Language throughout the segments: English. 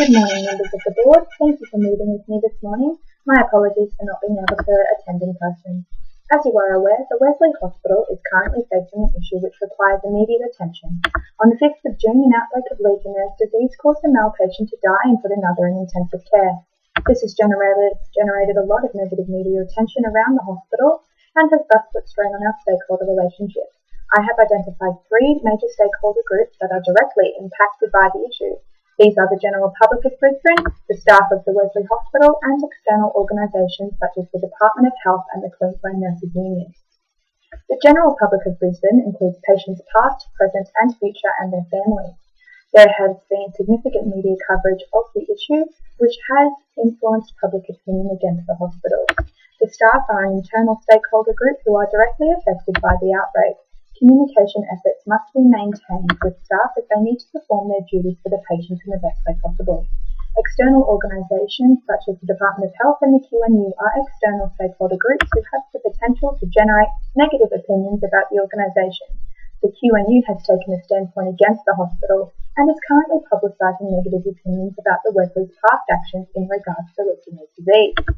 Good morning, members of the board. Thank you for meeting with me this morning. My apologies for not being able to attend in person. As you are aware, the Wesley Hospital is currently facing an issue which requires immediate attention. On the 5th of June, an outbreak of Legionnaires' disease caused a male patient to die and put another in intensive care. This has generated a lot of negative media attention around the hospital and has thus put strain on our stakeholder relationships. I have identified 3 major stakeholder groups that are directly impacted by the issue. These are the general public of Brisbane, the staff of the Wesley Hospital, and external organisations such as the Department of Health and the Queensland Nurses Union. The general public of Brisbane includes patients past, present and future and their families. There has been significant media coverage of the issue, which has influenced public opinion against the hospital. The staff are an internal stakeholder group who are directly affected by the outbreak. Communication efforts must be maintained with staff as they need to perform their duties for the patient in the best way possible. External organisations such as the Department of Health and the QNU are external stakeholder groups who have the potential to generate negative opinions about the organisation. The QNU has taken a standpoint against the hospital and is currently publicising negative opinions about the Wesley's past actions in regards to Legionnaires' disease.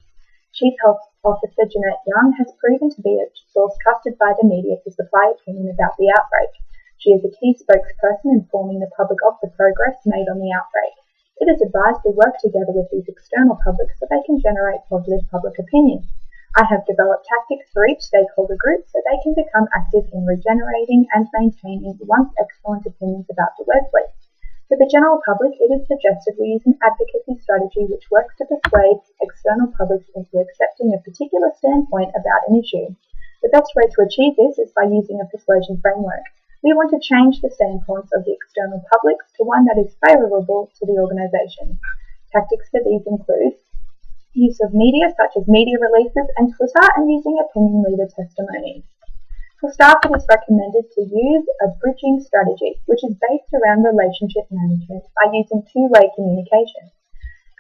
Chief Health Officer Jeanette Young has proven to be a source trusted by the media to supply opinion about the outbreak. She is a key spokesperson informing the public of the progress made on the outbreak. It is advised we work together with these external publics so they can generate positive public opinion. I have developed tactics for each stakeholder group so they can become active in regenerating and maintaining once excellent opinions about the Wesley. For the general public, it is suggested we use an advocacy strategy which works to persuade external publics into accepting a particular standpoint about an issue. The best way to achieve this is by using a persuasion framework. We want to change the standpoints of the external publics to one that is favourable to the organisation. Tactics for these include use of media such as media releases and Twitter, and using opinion leader testimonies. For staff, it is recommended to use a bridging strategy, which is based around relationship management by using two-way communication.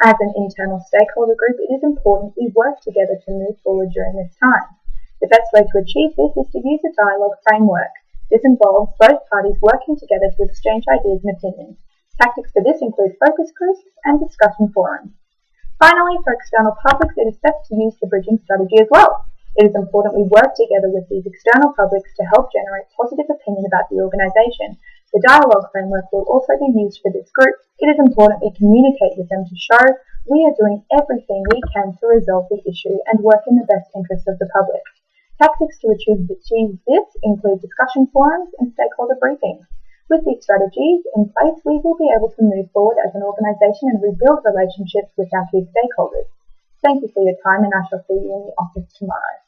As an internal stakeholder group, it is important we work together to move forward during this time. The best way to achieve this is to use a dialogue framework. This involves both parties working together to exchange ideas and opinions. Tactics for this include focus groups and discussion forums. Finally, for external publics, it is best to use the bridging strategy as well. It is important we work together with these external publics to help generate positive opinion about the organisation. The dialogue framework will also be used for this group. It is important we communicate with them to show we are doing everything we can to resolve the issue and work in the best interests of the public. Tactics to achieve this include discussion forums and stakeholder briefings. With these strategies in place, we will be able to move forward as an organisation and rebuild relationships with our key stakeholders. Thank you for your time, and I shall see you in the office tomorrow.